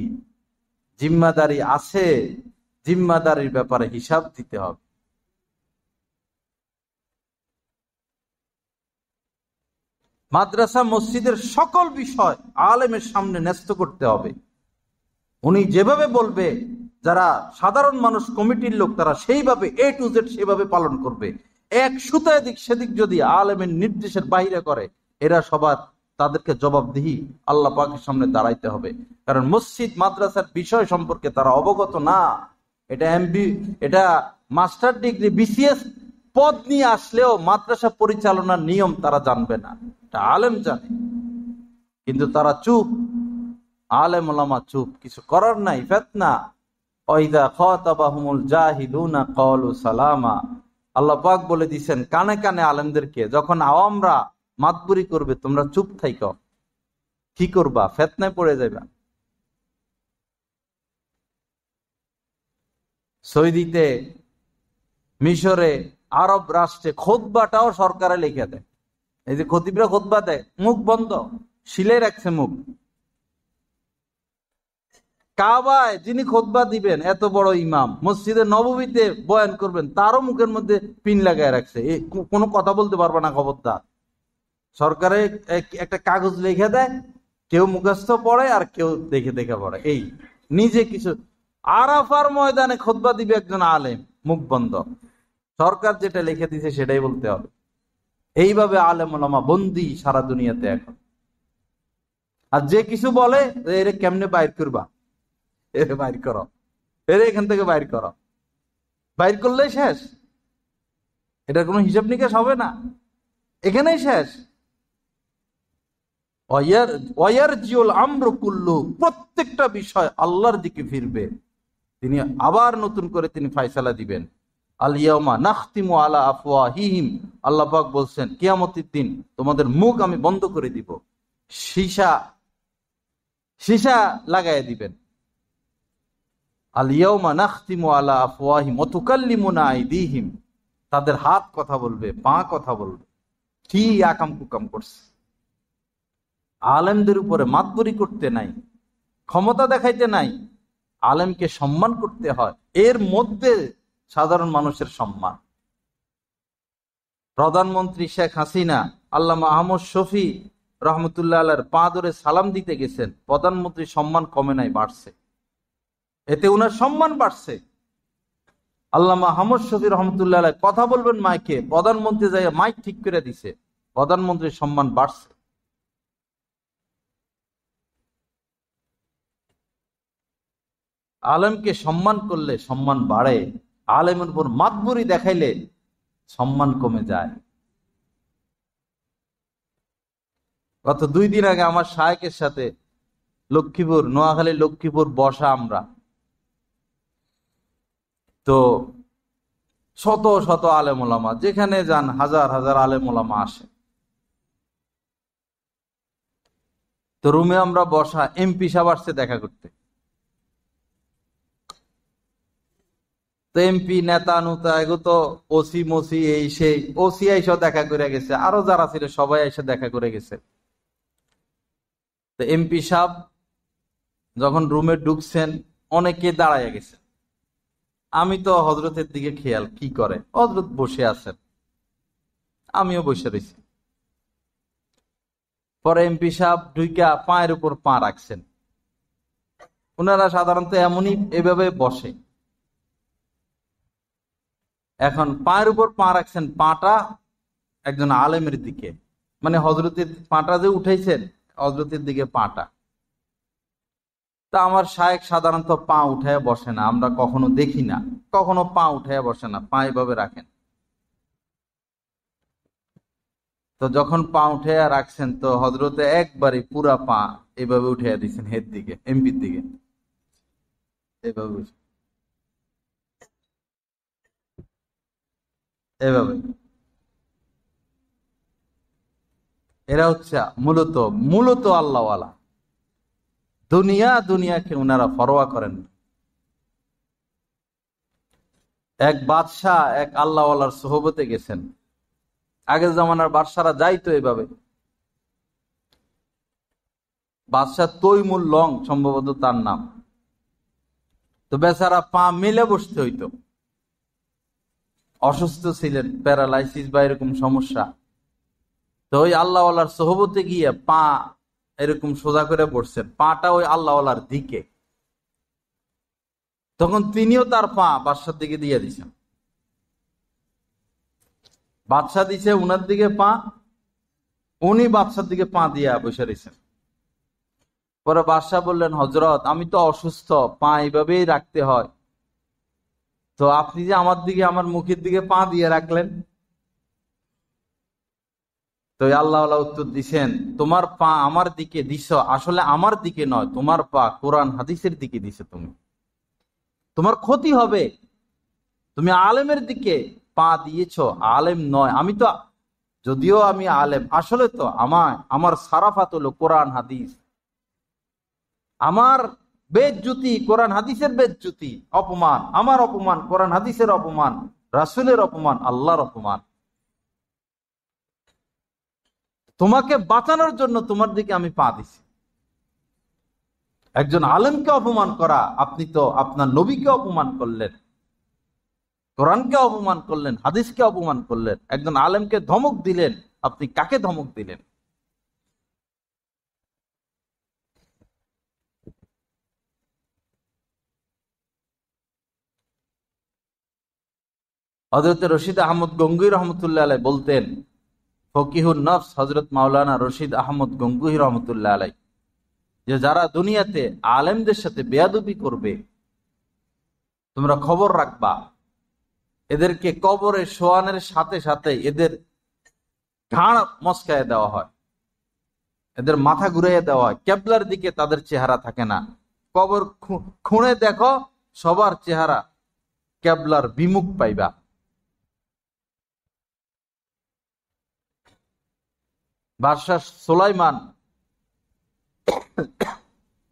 জিম্মাদারি আছে, জিম্মাদারির ব্যাপারে হিসাব দিতে হবে। মাদ্রাসা মসজিদের সকল বিষয় আলেমের সামনে ন্যস্ত করতে হবে। উনি যেভাবে বলবে, যারা সাধারণ মানুষ, কমিটির লোক, তারা সেইভাবে A to Z সেভাবে পালন করবে। এক সুতা এদিক সেদিক যদি আলেমের নির্দেশের বাইরে করে, এরা সবার তাদেরকে জবাবদিহি আল্লাহ পাকের সামনে দাঁড়াইতে হবে। কারণ মসজিদ মাদ্রাসার বিষয় সম্পর্কে তারা অবগত না। এটা এটা মাস্টার ডিগ্রি BCS পদ নিয়ে আসলেও মাদ্রাসা পরিচালনার নিয়ম তারা জানবে না, এটা আলেম জানে। কিন্তু তারা চুপ, আলেম ওলামা চুপ, কিছু করার নাই, ফিতনা। ওয়াইদা খাতাবাহুমুল জাহিলুনা ক্বালু সালামা। আল্লাহ পাক বলে দিয়েছেন কানে কানে আলেমদেরকে, যখন আওয়ামরা মাতবুরি করবে তোমরা চুপ থাইকো। কি করবা? ফিতনায় পড়ে যাবে। সৌদিতে, মিশরে, আরব রাষ্ট্রে খুতবাটাও সরকারে লিখে দেয়। এই যে খতিবরা খুতবা দেয়, মুখ বন্ধ, শিলে রাখছে মুখ। কাবায় যিনি খুতবা দিবেন, এত বড় ইমাম, মসজিদে নববীতে বয়ান করবেন, তারও মুখের মধ্যে পিন লাগায় রাখছে। কোনো কথা বলতে পারবে না, খবরদার। সরকারে একটা কাগজ লিখে দেয়, কেউ মুখস্থ পড়ে আর কেউ দেখে দেখে পড়ে। এই নিজে কিছু, আরাফার ময়দানে খুতবা দিবে একজন আলেম, মুখ বন্ধ, সরকার যেটা লিখে দিছে সেটাই বলতে হবে। এইভাবে আলেম ওলামা বন্দী সারা দুনিয়াতে এখন। আর যে কিছু বলে, এর কেমনে বাইর করবা, এর বাইর করো, এর এখান থেকে বাইর করো, বাইর করলেই শেষ। এটার কোনো হিসাব নিকাশ হবে না, এখানেই শেষ। প্রত্যেকটা বিষয় আল্লাহর দিকে ফিরবে, তিনি আবার নতুন করে তিনি ফায়সালা দিবেন। আল-ইয়াওমা নাখতিমু আলা আফওয়াহিহিম, আল্লাহ পাক বলছেন কিয়ামতের দিন তোমাদের মুখ আমি বন্ধ করে দিব, সীসা লাগাই দিবেন। আল-ইয়াওমা নাখতিমু আলা আফওয়াহিহিম ওয়া তুকাল্লিমুনা আইদিহিম, তাদের হাত কথা বলবে, পা কথা বলবে। কি আকাম কুকাম করছে। আলেমদের উপরে মাতবরি করতে নাই, ক্ষমতা দেখাইতে নাই, আলেমকে সম্মান করতে হয়। এর মধ্যে সাধারণ মানুষের সম্মান। প্রধানমন্ত্রী শেখ হাসিনা, আল্লামা আহমদ শফি রহমতুল্লাহ আলাইহির পা ধরে সালাম দিতে গেছেন, প্রধানমন্ত্রীর সম্মান কমে নাই, বাড়ছে। এতে উনার সম্মান বাড়ছে। আল্লামা আহমদ শফি রহমতুল্লাহ আলাইহি কথা বলবেন মাইকে, প্রধানমন্ত্রী যাই মাইক ঠিক করে দিছে, প্রধানমন্ত্রীর সম্মান বাড়ছে। আলেমকে সম্মান করলে সম্মান বাড়ে, আলেমের উপর মাতবুরি দেখাইলে সম্মান কমে যায়। গত 2 দিন আগে আমার শায়েখের সাথে লক্ষ্মীপুর, নোয়াখালী লক্ষ্মীপুর বসা আমরা, তো শত শত আলেম ওলামা, যেখানে যান হাজার হাজার আলেম ওলামা আসে। তো রুমে আমরা বসা, এমপি সাহেব আসছে দেখা করতে। তো এমপি, নেতা নুতা, এগুলো তো ওসি মসি, এই সেই, ওসি এসে দেখা করে গেছে, আরো যারা ছিল সবাই এসে দেখা করে গেছে। তো এমপি সাহেব যখন রুমে ঢুকছেন, অনেকে দাঁড়ায় গেছে। আমি তো হজরতের দিকে খেয়াল, কি করে, হজরত বসে আছেন, আমিও বসে রয়েছি। পরে এমপি সাহেব ঢুইকা পায়ের উপর পা রাখছেন। ওনারা সাধারণত এমনই এভাবে বসে। এখন পায়ের উপর পা রাখছেন, পাটা একজন আলেমের দিকে, মানে হজরতের পাটা যে উঠাইছেন, হজরতের দিকে পাটা। তা আমার শায়েখ সাধারণত পা উঠায় বসে না, আমরা কখনো দেখি না, কখনো পা উঠায় বসে না, পা এভাবে রাখেন। তো যখন পা উঠাইয়া রাখছেন, তো হজরতে একবারে পুরা পা এভাবে উঠাইয়া দিচ্ছেন হের দিকে, এমপির দিকে, এভাবে এভাবে। এরা হচ্ছে মূলত মূলত আল্লাহওয়ালা। দুনিয়াকে ওনারা পরোয়া করেন না। এক বাদশাহ এক আল্লাহওয়ালার সোহবতে গেছেন। আগের জামানার বাদশারা যাইতো এভাবে। বাদশাহ তৈমুল লং সম্ভবত তার নাম। তো বেচারা পা মিলে বসতে হইতো, অসুস্থ ছিলেন, প্যারালাইসিস বা এরকম সমস্যা। তো ওই আল্লাহওয়ালার সোহবতে গিয়ে পা এরকম সোজা করে পড়ছেন, পাটা ওই আল্লাহওয়ালার দিকে। তখন তিনিও তার পা বাদশার দিকে দিয়ে দিছেন। বাদশাহ দিছে উনার দিকে পা, উনি বাদশার দিকে পা দিয়ে বসে রয়েছেন। পরে বাদশাহ বললেন, হযরত আমি তো অসুস্থ, পা এইভাবেই রাখতে হয়, তো আপনি যে আমার দিকে, আমার মুখের দিকে পা দিয়ে রাখলেন। তো আল্লাহ উত্তর দিছেন, তোমার পা আমার দিকে দিছ, আসলে আমার দিকে নয়, তোমার পা কোরআন হাদিসের দিকে দিছে, তুমি, তোমার ক্ষতি হবে, তুমি আলেমের দিকে পা দিয়েছ, আলেম নয়। আমি তো, যদিও আমি আলেম, আসলে তো আমার সারাফাত হলো কোরআন হাদিস। আমার বেজ্জুতি কোরআন হাদিসের বেজ্জুতি, অপমান, আমার অপমান কোরআন হাদিসের অপমান, রাসূলের অপমান, আল্লাহর অপমান। তোমাকে বাঁচানোর জন্য তোমার দিকে আমি পা দিছি। একজন আলেমকে অপমান করা, আপনি তো আপনার নবীকে অপমান করলেন, কোরআনকে অপমান করলেন, হাদিসকে অপমান করলেন। একজন আলেমকে ধমক দিলেন, আপনি কাকে ধমক দিলেন? হযরত রশিদ আহমদ গঙ্গুহি রহমতুল্লাহ আলাই বলতেন, ফকিহুন নফস হযরত মাওলানা রশিদ আহমদ গঙ্গুহি রহমতুল্লাহ আলাই, যে যারা দুনিয়াতে আলেমদের সাথে বেয়াদবি করবে, তোমরা খবর রাখবা, এদেরকে কবরে শোয়ানের সাথে সাথে এদের ঘাড় মস্কায় দেওয়া হয়, এদের মাথা ঘুরাইয়া দেওয়া হয়, কেবলার দিকে তাদের চেহারা থাকে না। কবর খুঁড়ে দেখো, সবার চেহারা কেবলার বিমুখ পাইবা। বাদশাহ সুলাইমান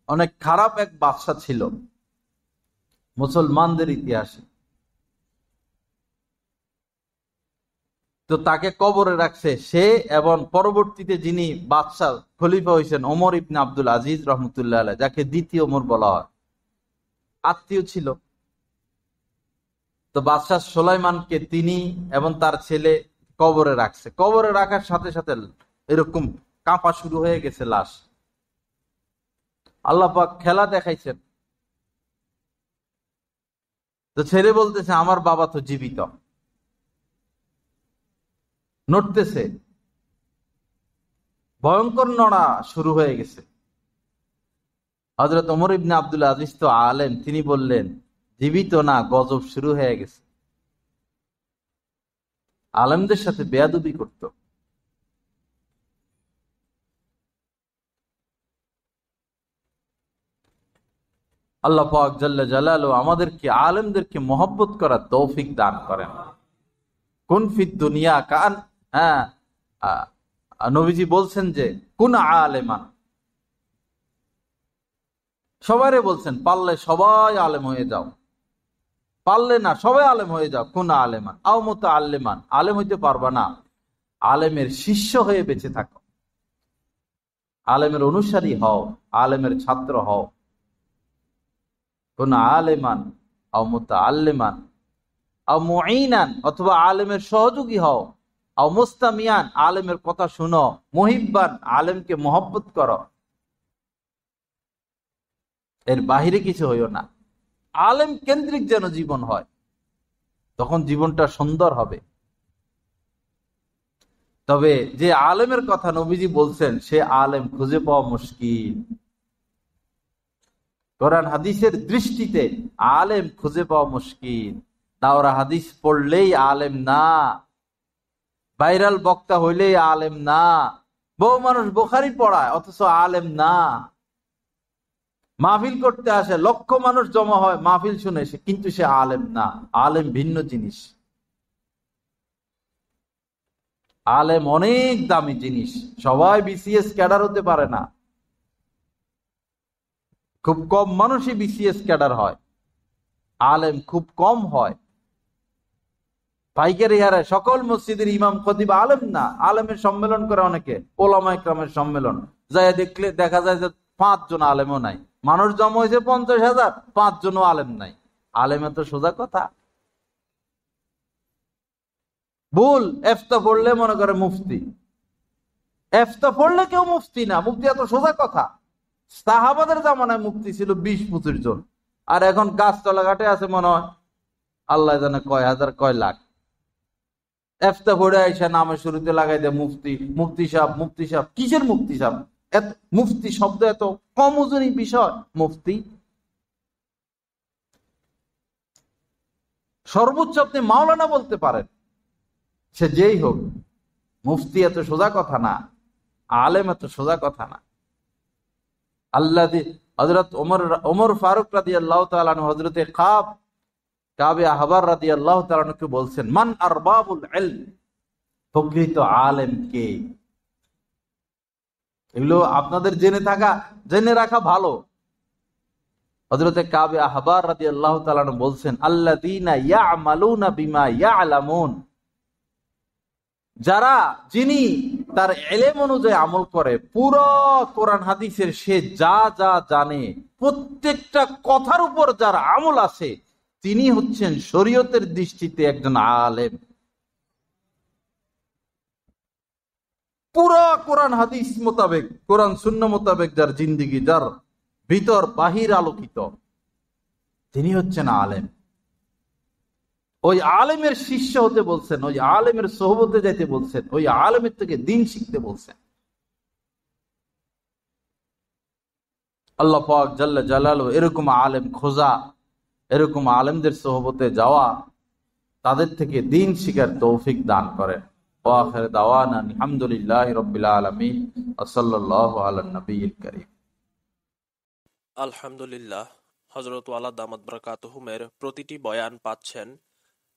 অনেক খারাপ এক বাদশাহ ছিল মুসলমানদের ইতিহাসে। তো তাকে কবরে রাখছে সে, এবং পরবর্তীতে যিনি বাদশাহ খলিফা হয়েছেন ওমর ইবনে আব্দুল আজিজ রহমতুল্লাহ আলাইহ, যাকে দ্বিতীয় ওমর বলা হয়, আত্মীয় ছিল। তো বাদশাহ সুলাইমানকে তিনি এবং তার ছেলে কবরে রাখছে। কবরে রাখার সাথে সাথে এরকম কাঁপা শুরু হয়ে গেছে লাশ। আল্লাহ পাক খেলা দেখাইছেন। তো ছেলে বলতেছে, আমার বাবা তো জীবিত, নড়তেছে, ভয়ঙ্কর নড়া শুরু হয়ে গেছে। হযরত ওমর ইবনে আব্দুল আজিজ তো আলেম, তিনি বললেন, জীবিত না, গজব শুরু হয়ে গেছে। আলেমদের সাথে বেয়াদবি করত। আল্লাহ পাক জাল্লা জালালু আমাদেরকে আলেমদেরকে মহব্বত করার তৌফিক দান করেন। কুন ফিদ দুনিয়া কান, হ্যাঁ, নবীজি বলছেন যে কুন আলেমান, সবাই বলছেন পারলে সবাই আলেম হয়ে যাও, পারলে না সবাই আলেম হয়ে যাও, কুন আলেমান আও মতো আলেমান, আলেম হইতে পারবা না, আলেমের শিষ্য হয়ে বেঁচে থাকো, আলেমের অনুসারী হও, আলেমের ছাত্র হও। কোন আলেমান আও মতো আলেমান আও মুঈনান, অথবা আলেমের সহযোগী হও, আও মুস্তামিয়ান, আলেমের কথা শুনো, মুহিব্বান, আলেমকে মহব্বত করো, এর বাহিরে কিছু হইও না। আলেম কেন্দ্রিক যেন জীবন হয়, তখন জীবনটা সুন্দর হবে। তবে যে আলেমের কথা নবীজি বলছেন, সে আলেম খুঁজে পাওয়া মুশকিল। কোরআন হাদিসের দৃষ্টিতে আলেম খুঁজে পাওয়া মুশকিল। দাওরা হাদিস পড়লেই আলেম না, ভাইরাল বক্তা হইলেই আলেম না, বহু মানুষ বুখারী পড়ায় অথচ আলেম না। মাহফিল করতে আসে, লক্ষ মানুষ জমা হয় মাহফিল শুনে, কিন্তু সে আলেম না। আলেম ভিন্ন জিনিস, আলেম অনেক দামি জিনিস। সবাই বিসিএস ক্যাডার হতে পারে না, খুব কম মানুষই বিসিএস ক্যাডার হয়, আলেম খুব কম হয়। পাইকারি হারে সকল মসজিদের ইমাম খতিব আলেম না। আলেমের সম্মেলন করে অনেকে, ওলামা ইকরামের সম্মেলন যায়, দেখলে দেখা যায় যে 5 জন আলেমও নাই। মানুষ জমা হয়েছে 50,000, 5 জনও আলেম নাই। আলেমে তো সোজা কথা, ভুল এফতা পড়লে মনে করে মুফতি, এফতা পড়লে কেউ মুফতি না। মুফতি এত সোজা কথা। সাহাবাদের জামানায় মুফতি ছিল 20-25 জন, আর এখন গাছতলা ঘাটে আছে মনে হয় আল্লাহ জানে কয় হাজার কয় লাখ। এফতা পড়ে আইসা নামে শুরুতে লাগাই দেয় মুফতি, মুফতি সাহেব, মুফতি সাহেব। কিসের মুফতি সাহেব? এত মুফতি শব্দ এত কম ওজনী বিষয়। মুফতি সর্বোচ্চ আপনি মাওলানা বলতে পারেন, সে যেই হোক। মুফতি এত সোজা কথা না, আলেম এত সোজা কথা না। আল্লাহ হযরত ওমর ফারুক রাদিয়াল্লাহু তাআলা আনহু হযরতে কাবে আহবার রাদিয়াল্লাহু তাআলা আনহুকে বলছেন, মান আরবাবুল ইলম, প্রকৃত আলেম কে? এগুলো আপনাদের জেনে রাখা ভালো। হযরতে কাবে আহবার রাদিয়াল্লাহু তাআলা আনহু বলছেন, আল্লাযীনা ইয়ামালুনা বিমা ইয়ালামুন, যিনি তার ইলম অনুযায়ী আমল করে, পুরো কোরআন হাদিসের সে যা যা জানে, প্রত্যেকটা কথার উপর যার আমল আছে, তিনি হচ্ছেন শরীয়তের দৃষ্টিতে একজন আলেম। পুরো কোরআন হাদিস মোতাবেক, কোরআন সুন্নাহ মোতাবেক যার জিন্দেগি, যার ভিতর বাহির আলোকিত, তিনি হচ্ছেন আলেম। ওই আলেমের শিষ্য হতে বলছেন, ওই আলেমের সোহবতে যাইতে বলছেন, ওই আলেমের থেকে দিন শিখতে বলছেন। আল্লাহ পাক জাল্লা জালালু এরকম আলেম খোঁজা, এরকম আলেমদের সোহবতে যাওয়া, তাদের থেকে দিন শিখার তৌফিক দান করেন। ওয়া আখির দাওয়ানা আলহামদুলিল্লাহি রাব্বিল আলামিন ওয়া সাল্লাল্লাহু আলা নবিয়্যিল কারীম। আলহামদুলিল্লাহ, হযরত ওয়ালা দামাত বারাকাতুহুমের প্রতিটি বয়ান পাচ্ছেন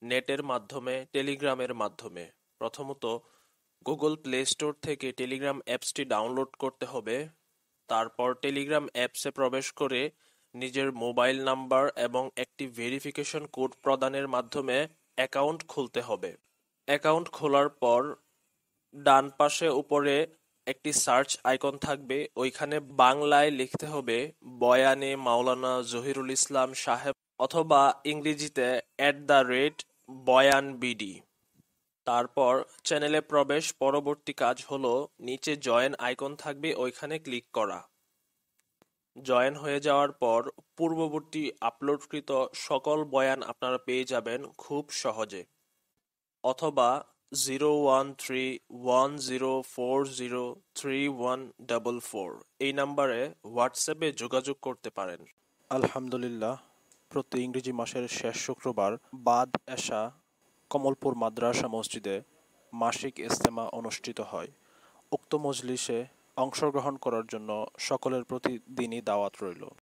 নেটের মাধ্যমে, টেলিগ্রামের মাধ্যমে। প্রথমত গুগল প্লে স্টোর থেকে টেলিগ্রাম অ্যাপসটি ডাউনলোড করতে হবে। তারপর টেলিগ্রাম অ্যাপসে প্রবেশ করে নিজের মোবাইল নাম্বার এবং একটি ভেরিফিকেশন কোড প্রদানের মাধ্যমে অ্যাকাউন্ট খুলতে হবে। অ্যাকাউন্ট খোলার পর ডান পাশে উপরে একটি সার্চ আইকন থাকবে, ওইখানে বাংলায় লিখতে হবে বয়ানে মাওলানা জহিরুল ইসলাম সাহেব, অথবা ইংরেজিতে @বয়ানবিডি। তারপর চ্যানেলে প্রবেশ। পরবর্তী কাজ হলো নিচে জয়েন আইকন থাকবে, ওইখানে ক্লিক করা। জয়েন হয়ে যাওয়ার পর পূর্ববর্তী আপলোডকৃত সকল বয়ান আপনারা পেয়ে যাবেন খুব সহজে। অথবা 01310403144 এই নাম্বারে হোয়াটসঅ্যাপে যোগাযোগ করতে পারেন। আলহামদুলিল্লাহ, প্রতি ইংরেজি মাসের শেষ শুক্রবার বাদ এশা কমলপুর মাদ্রাসা মসজিদে মাসিক ইজতেমা অনুষ্ঠিত হয়। উক্ত মজলিসে অংশগ্রহণ করার জন্য সকলের প্রতি দিনই দাওয়াত রইল।